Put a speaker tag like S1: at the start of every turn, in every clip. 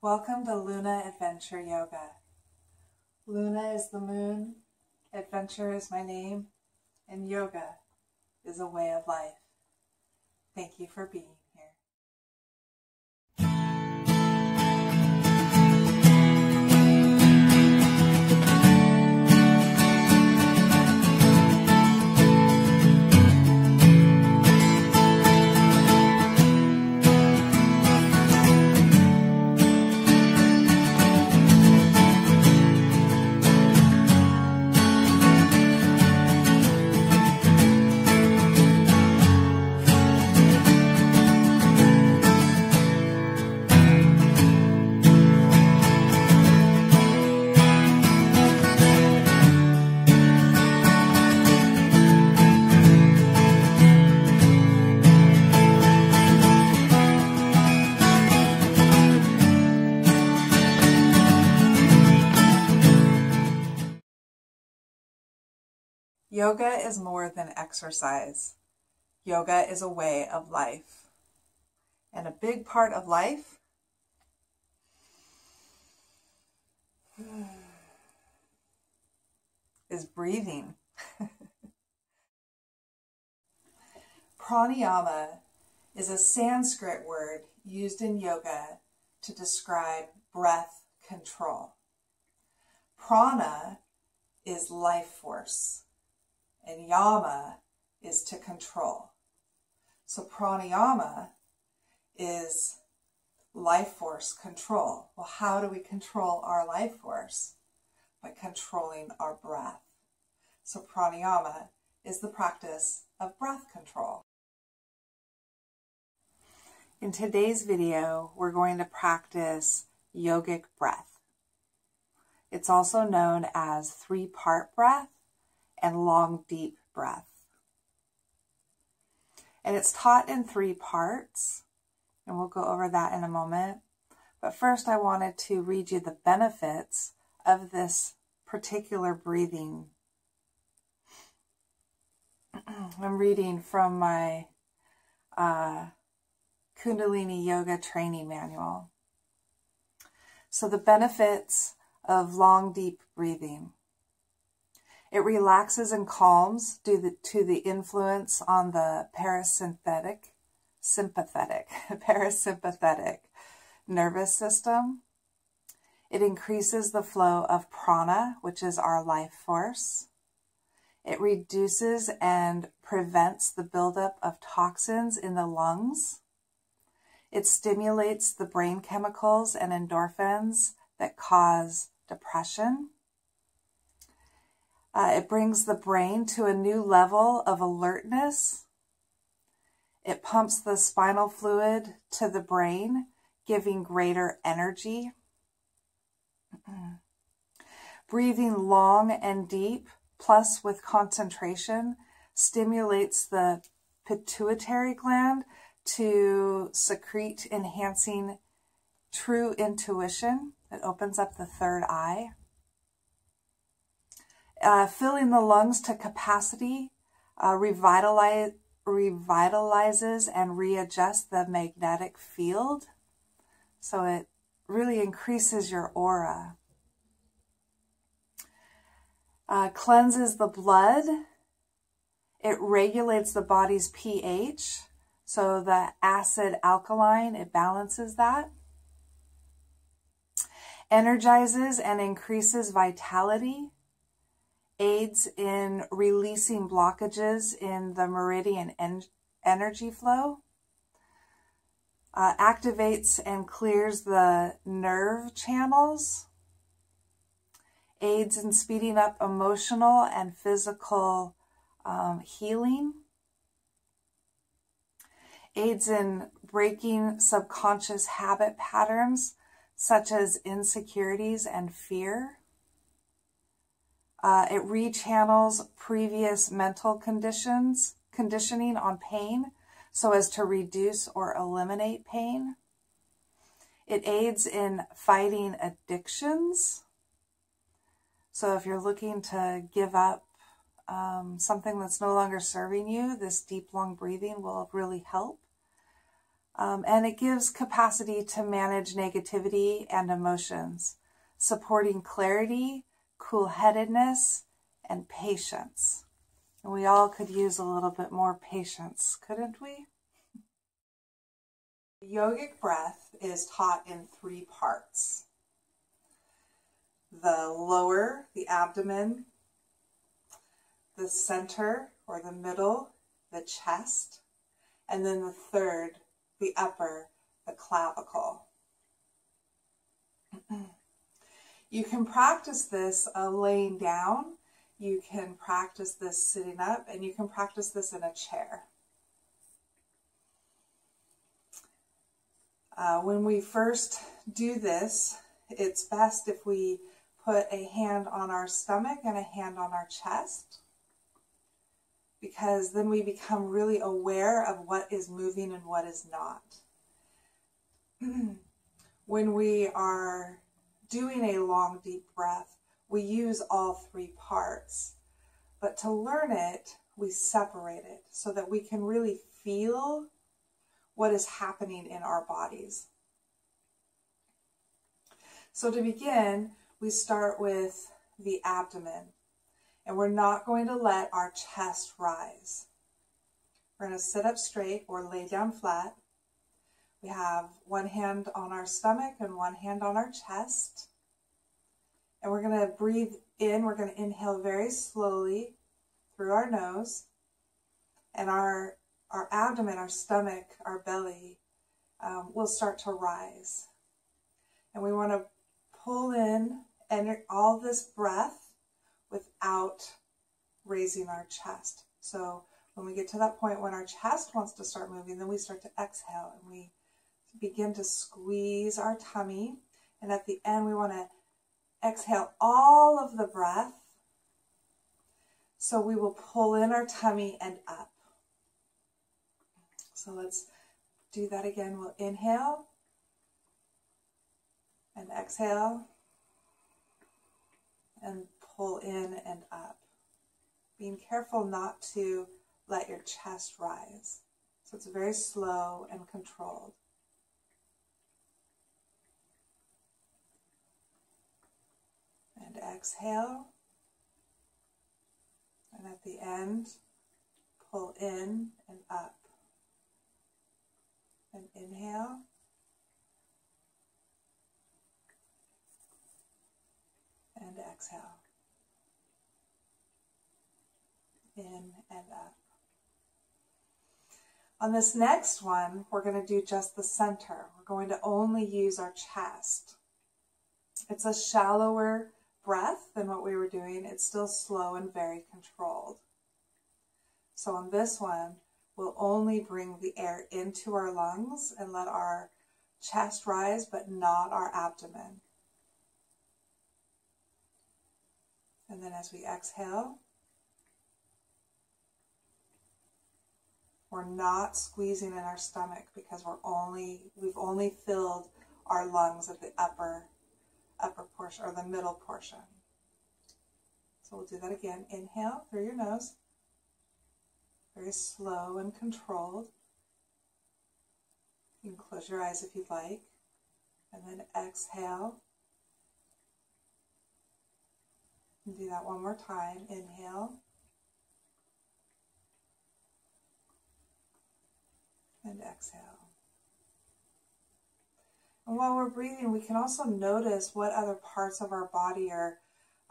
S1: Welcome to Luna Adventure Yoga. Luna is the moon, adventure is my name, and yoga is a way of life. Thank you for being here. Yoga is more than exercise. Yoga is a way of life. And a big part of life is breathing. Pranayama is a Sanskrit word used in yoga to describe breath control. Prana is life force, and Yama is to control. So Pranayama is life force control. Well, how do we control our life force? By controlling our breath. So Pranayama is the practice of breath control. In today's video, we're going to practice yogic breath. It's also known as three-part breath and long, deep breath. And it's taught in 3 parts, and we'll go over that in a moment. But first, I wanted to read you the benefits of this particular breathing. I'm reading from my Kundalini Yoga training manual. So the benefits of long, deep breathing. It relaxes and calms due to the influence on the parasympathetic nervous system. It increases the flow of prana, which is our life force. It reduces and prevents the buildup of toxins in the lungs. It stimulates the brain chemicals and endorphins that cause depression. It brings the brain to a new level of alertness. It pumps the spinal fluid to the brain, giving greater energy. Breathing long and deep, plus with concentration, stimulates the pituitary gland to secrete, enhancing true intuition. It opens up the third eye. Filling the lungs to capacity revitalizes and readjusts the magnetic field. So it really increases your aura. Cleanses the blood. It regulates the body's pH. So the acid alkaline, it balances that. Energizes and increases vitality. Aids in releasing blockages in the meridian energy flow. Activates and clears the nerve channels. Aids in speeding up emotional and physical healing. Aids in breaking subconscious habit patterns such as insecurities and fear. It rechannels previous mental conditioning on pain so as to reduce or eliminate pain. It aids in fighting addictions. So if you're looking to give up something that's no longer serving you, this deep, long breathing will really help. And it gives capacity to manage negativity and emotions, supporting clarity, cool-headedness, and patience. And we all could use a little bit more patience, couldn't we? Yogic breath is taught in 3 parts. The lower, the abdomen, the center or the middle, the chest, and then the third, the upper, the clavicle. You can practice this laying down, you can practice this sitting up, and you can practice this in a chair. When we first do this, it's best if we put a hand on our stomach and a hand on our chest, because then we become really aware of what is moving and what is not. When we are doing a long, deep breath, we use all 3 parts. But to learn it, we separate it so that we can really feel what is happening in our bodies. So to begin, we start with the abdomen, and we're not going to let our chest rise. We're going to sit up straight or lay down flat. We have one hand on our stomach and one hand on our chest. And we're going to breathe in. We're going to inhale very slowly through our nose. And our abdomen, our stomach, our belly will start to rise. And we want to pull in all this breath without raising our chest. So when we get to that point when our chest wants to start moving, then we start to exhale and we begin to squeeze our tummy. And at the end, we want to exhale all of the breath. So we will pull in our tummy and up. So let's do that again. We'll inhale and exhale and pull in and up. Being careful not to let your chest rise. So it's very slow and controlled. And exhale. And at the end, pull in and up. And inhale. And exhale. In and up. On this next one, we're going to do just the center. We're going to only use our chest. It's a shallower breath than what we were doing. It's still slow and very controlled. So on this one, we'll only bring the air into our lungs and let our chest rise, but not our abdomen. And then as we exhale, we're not squeezing in our stomach because we've only filled our lungs at the upper portion or the middle portion. So we'll do that again. Inhale through your nose. Very slow and controlled. You can close your eyes if you'd like. And then exhale. And do that one more time. Inhale. And exhale. And while we're breathing, we can also notice what other parts of our body are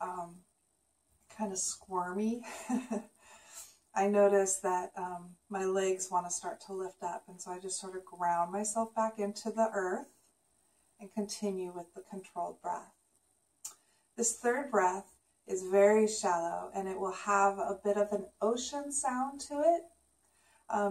S1: kind of squirmy. I notice that my legs want to start to lift up, and so I just sort of ground myself back into the earth and continue with the controlled breath. This third breath is very shallow, and it will have a bit of an ocean sound to it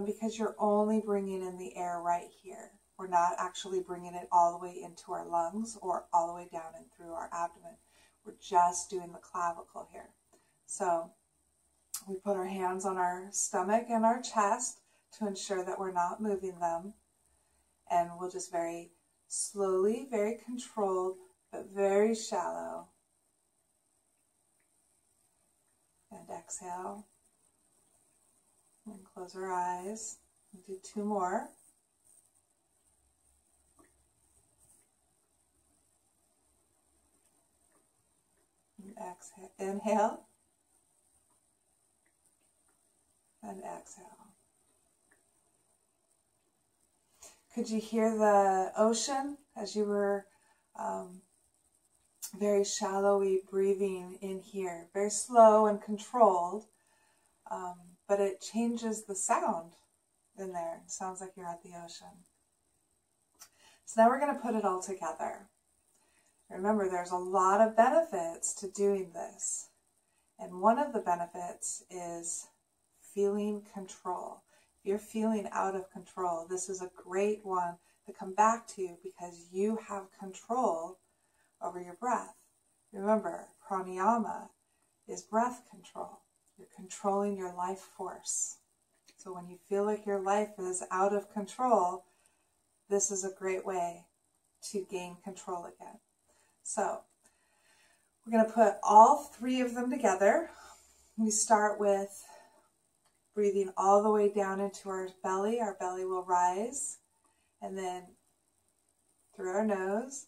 S1: because you're only bringing in the air right here. We're not actually bringing it all the way into our lungs or all the way down and through our abdomen. We're just doing the clavicle here. So we put our hands on our stomach and our chest to ensure that we're not moving them. And we'll just very slowly, very controlled, but very shallow. And exhale. And close our eyes. And do 2 more. exhale, inhale, and exhale. Could you hear the ocean as you were very shallowy breathing in here? Very slow and controlled, but it changes the sound in there. It sounds like you're at the ocean. So now we're going to put it all together. Remember, there's a lot of benefits to doing this. And one of the benefits is feeling control. If you're feeling out of control, this is a great one to come back to because you have control over your breath. Remember, pranayama is breath control. You're controlling your life force. So when you feel like your life is out of control, this is a great way to gain control again. So we're going to put all three of them together. We start with breathing all the way down into our belly. Our belly will rise, and then through our nose.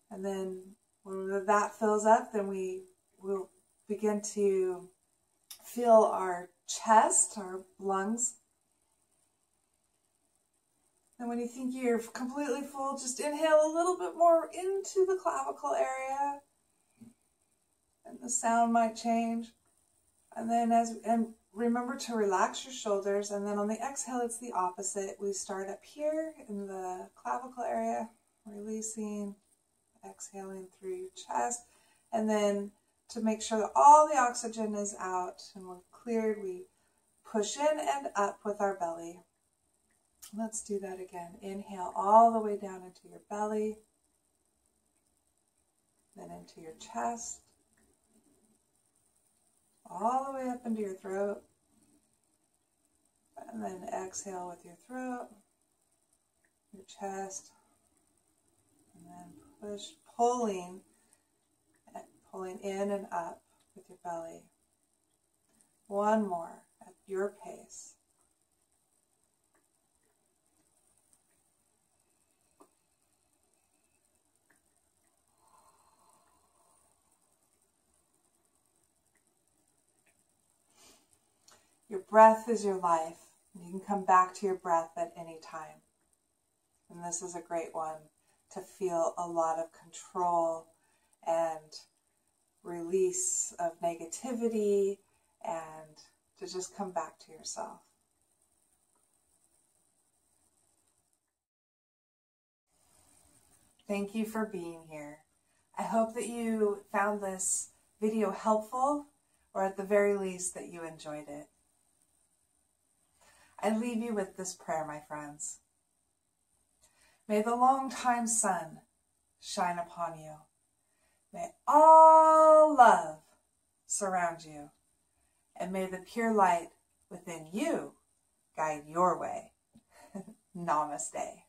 S1: And then when that fills up, then we will begin to feel our chest, our lungs. And when you think you're completely full, just inhale a little bit more into the clavicle area. And the sound might change. And then remember to relax your shoulders. And then on the exhale, it's the opposite. We start up here in the clavicle area, releasing, exhaling through your chest. And then to make sure that all the oxygen is out and we're cleared, we push in and up with our belly. Let's do that again. Inhale all the way down into your belly, then into your chest, all the way up into your throat, and then exhale with your throat, your chest, and then push, pulling in and up with your belly. One more at your pace. Your breath is your life. You can come back to your breath at any time. And this is a great one to feel a lot of control and release of negativity and to just come back to yourself. Thank you for being here. I hope that you found this video helpful, or at the very least that you enjoyed it. I leave you with this prayer, my friends. May the long-time sun shine upon you. May all love surround you. And may the pure light within you guide your way. Namaste.